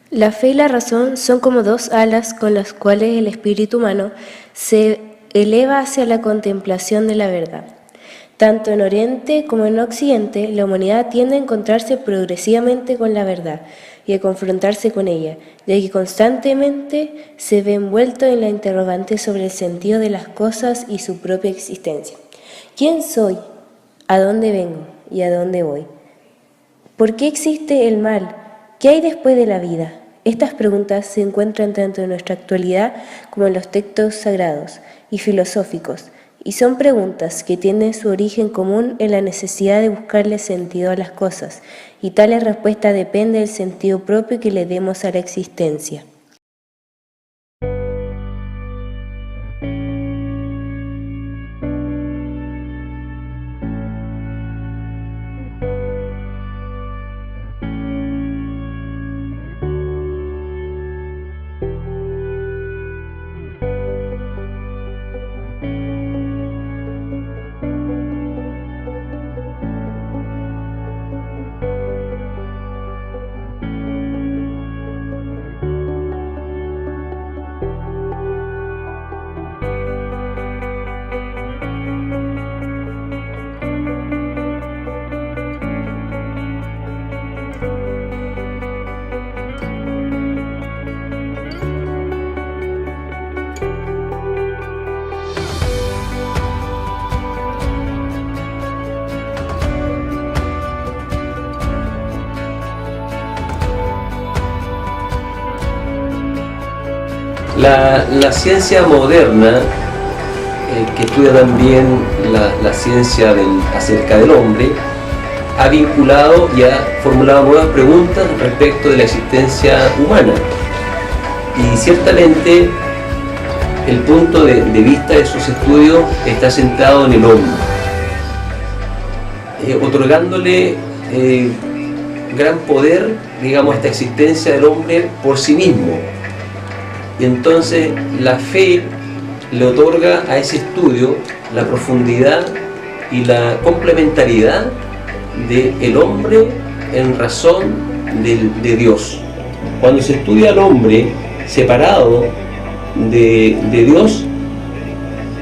La fe y la razón son como dos alas con las cuales el espíritu humano se eleva hacia la contemplación de la verdad. Tanto en Oriente como en Occidente, la humanidad tiende a encontrarse progresivamente con la verdad y a confrontarse con ella, ya que constantemente se ve envuelto en la interrogante sobre el sentido de las cosas y su propia existencia. ¿Quién soy? ¿A dónde vengo? ¿Y a dónde voy? ¿Por qué existe el mal? ¿Qué hay después de la vida? Estas preguntas se encuentran tanto en nuestra actualidad como en los textos sagrados y filosóficos, y son preguntas que tienen su origen común en la necesidad de buscarle sentido a las cosas, y tal respuesta depende del sentido propio que le demos a la existencia. La ciencia moderna, que estudia también la ciencia acerca del hombre, ha vinculado y ha formulado nuevas preguntas respecto de la existencia humana. Y ciertamente el punto de vista de sus estudios está centrado en el hombre, otorgándole gran poder, digamos, a esta existencia del hombre por sí mismo. Y entonces la fe le otorga a ese estudio la profundidad y la complementariedad del hombre en razón de Dios. Cuando se estudia al hombre separado de Dios,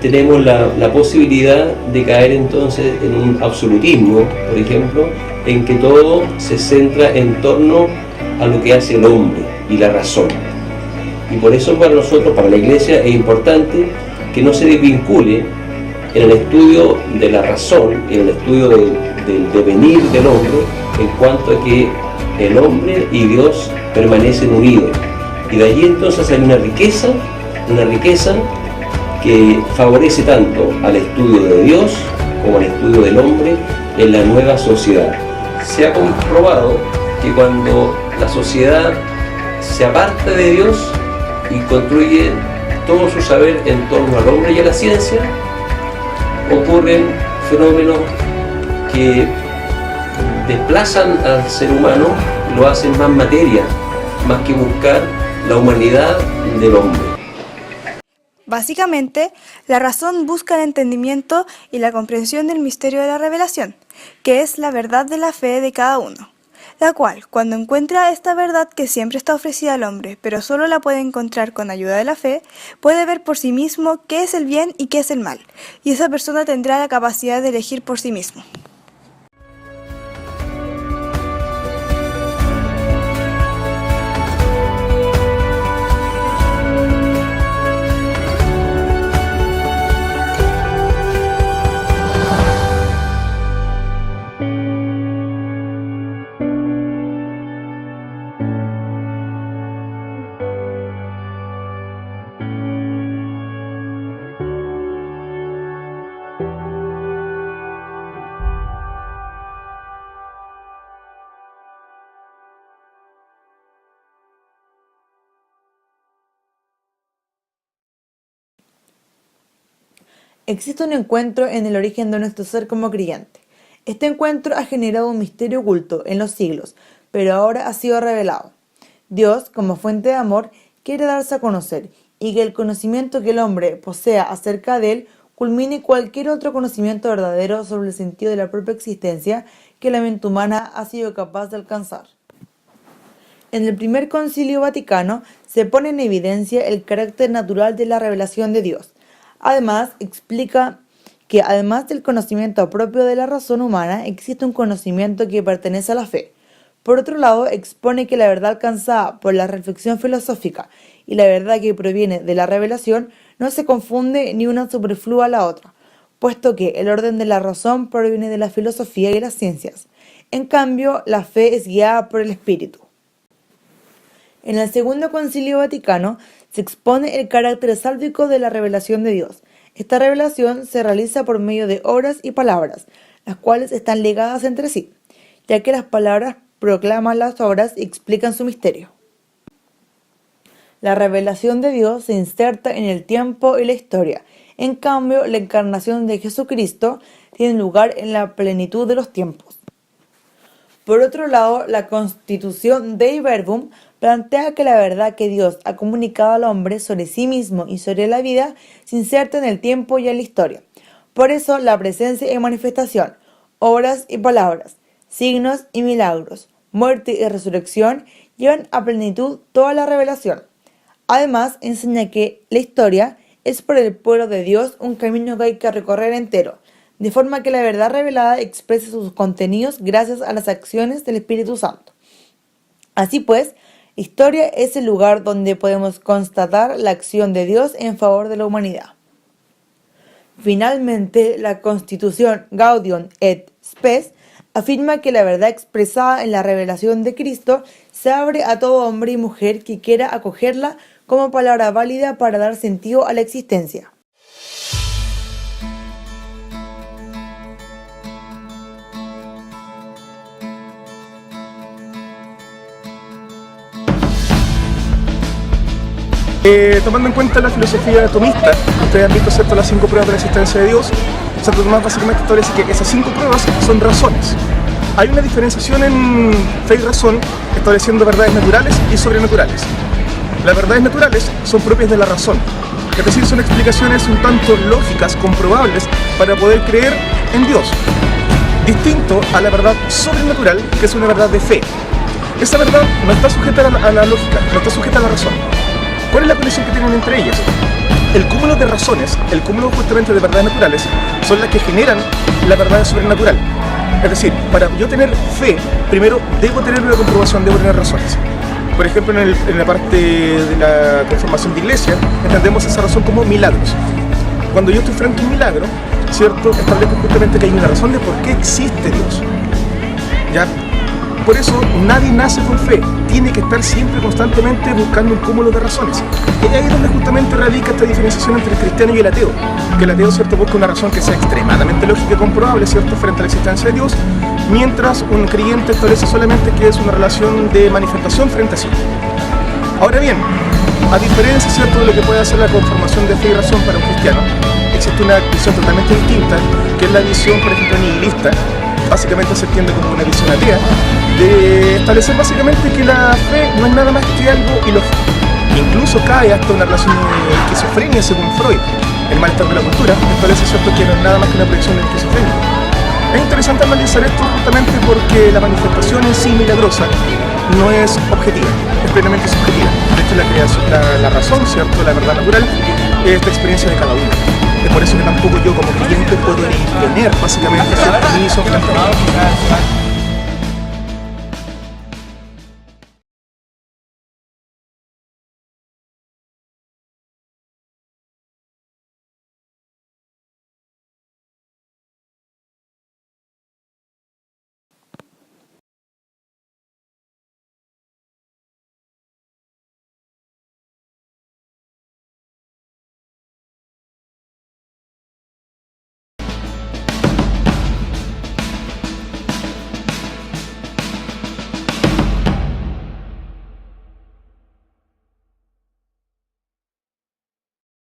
tenemos la posibilidad de caer entonces en un absolutismo, por ejemplo, en que todo se centra en torno a lo que hace el hombre y la razón. Y por eso para nosotros, para la Iglesia, es importante que no se desvincule en el estudio de la razón, en el estudio del devenir del hombre, en cuanto a que el hombre y Dios permanecen unidos. Y de allí entonces hay una riqueza que favorece tanto al estudio de Dios como al estudio del hombre en la nueva sociedad. Se ha comprobado que cuando la sociedad se aparta de Dios y construye todo su saber en torno al hombre y a la ciencia, ocurren fenómenos que desplazan al ser humano, lo hacen más materia, más que buscar la humanidad del hombre. Básicamente, la razón busca el entendimiento y la comprensión del misterio de la revelación, que es la verdad de la fe de cada uno, la cual, cuando encuentra esta verdad que siempre está ofrecida al hombre, pero solo la puede encontrar con ayuda de la fe, puede ver por sí mismo qué es el bien y qué es el mal, y esa persona tendrá la capacidad de elegir por sí mismo. Existe un encuentro en el origen de nuestro ser como creyente. Este encuentro ha generado un misterio oculto en los siglos, pero ahora ha sido revelado. Dios, como fuente de amor, quiere darse a conocer y que el conocimiento que el hombre posea acerca de él culmine cualquier otro conocimiento verdadero sobre el sentido de la propia existencia que la mente humana ha sido capaz de alcanzar. En el primer Concilio Vaticano se pone en evidencia el carácter natural de la revelación de Dios. Además, explica que además del conocimiento propio de la razón humana, existe un conocimiento que pertenece a la fe. Por otro lado, expone que la verdad alcanzada por la reflexión filosófica y la verdad que proviene de la revelación no se confunde ni una superflua a la otra, puesto que el orden de la razón proviene de la filosofía y las ciencias. En cambio, la fe es guiada por el Espíritu. En el Segundo Concilio Vaticano se expone el carácter sálvico de la revelación de Dios. Esta revelación se realiza por medio de obras y palabras, las cuales están ligadas entre sí, ya que las palabras proclaman las obras y explican su misterio. La revelación de Dios se inserta en el tiempo y la historia. En cambio, la encarnación de Jesucristo tiene lugar en la plenitud de los tiempos. Por otro lado, la Constitución Dei Verbum plantea que la verdad que Dios ha comunicado al hombre sobre sí mismo y sobre la vida se inserta en el tiempo y en la historia. Por eso, la presencia y manifestación, obras y palabras, signos y milagros, muerte y resurrección llevan a plenitud toda la revelación. Además, enseña que la historia es para el pueblo de Dios un camino que hay que recorrer entero, de forma que la verdad revelada exprese sus contenidos gracias a las acciones del Espíritu Santo. Así pues, historia es el lugar donde podemos constatar la acción de Dios en favor de la humanidad. Finalmente, la Constitución Gaudium et Spes afirma que la verdad expresada en la revelación de Cristo se abre a todo hombre y mujer que quiera acogerla como palabra válida para dar sentido a la existencia. Tomando en cuenta la filosofía tomista, ustedes han visto, ¿cierto?, las 5 pruebas de la existencia de Dios. Santo Tomás básicamente establece que esas 5 pruebas son razones. Hay una diferenciación en fe y razón, estableciendo verdades naturales y sobrenaturales. Las verdades naturales son propias de la razón, es decir, son explicaciones un tanto lógicas, comprobables, para poder creer en Dios. Distinto a la verdad sobrenatural, que es una verdad de fe. Esa verdad no está sujeta a la lógica, no está sujeta a la razón. ¿Cuál es la conexión que tienen entre ellas? El cúmulo de razones, el cúmulo justamente de verdades naturales, son las que generan la verdad sobrenatural. Es decir, para yo tener fe, primero debo tener una comprobación, debo tener razones. Por ejemplo, en la parte de la conformación de iglesia, entendemos esa razón como milagros. Cuando yo estoy frente a un milagro, ¿cierto?, establezco justamente que hay una razón de por qué existe Dios. ¿Ya? Por eso nadie nace con fe, tiene que estar siempre constantemente buscando un cúmulo de razones. Y ahí es donde justamente radica esta diferenciación entre el cristiano y el ateo. Que el ateo, ¿cierto?, busca una razón que sea extremadamente lógica y comprobable, ¿cierto?, frente a la existencia de Dios, mientras un creyente establece solamente que es una relación de manifestación frente a sí. Ahora bien, a diferencia, ¿cierto?, de lo que puede hacer la conformación de fe y razón para un cristiano, existe una visión totalmente distinta, que es la visión, por ejemplo, nihilista. Básicamente se entiende como una visión atea, de establecer básicamente que la fe no es nada más que algo ilógico. Incluso cae hasta una relación de esquizofrenia según Freud. El malestar de la cultura establece, ¿cierto?, que no es nada más que una proyección de esquizofrenia. Es interesante analizar esto justamente porque la manifestación en sí milagrosa no es objetiva, es plenamente subjetiva. De hecho, la razón, ¿cierto?, la verdad natural, es la experiencia de cada uno. Es por eso que tampoco yo como creyente puedo imponer básicamente cierto permiso frente a mí.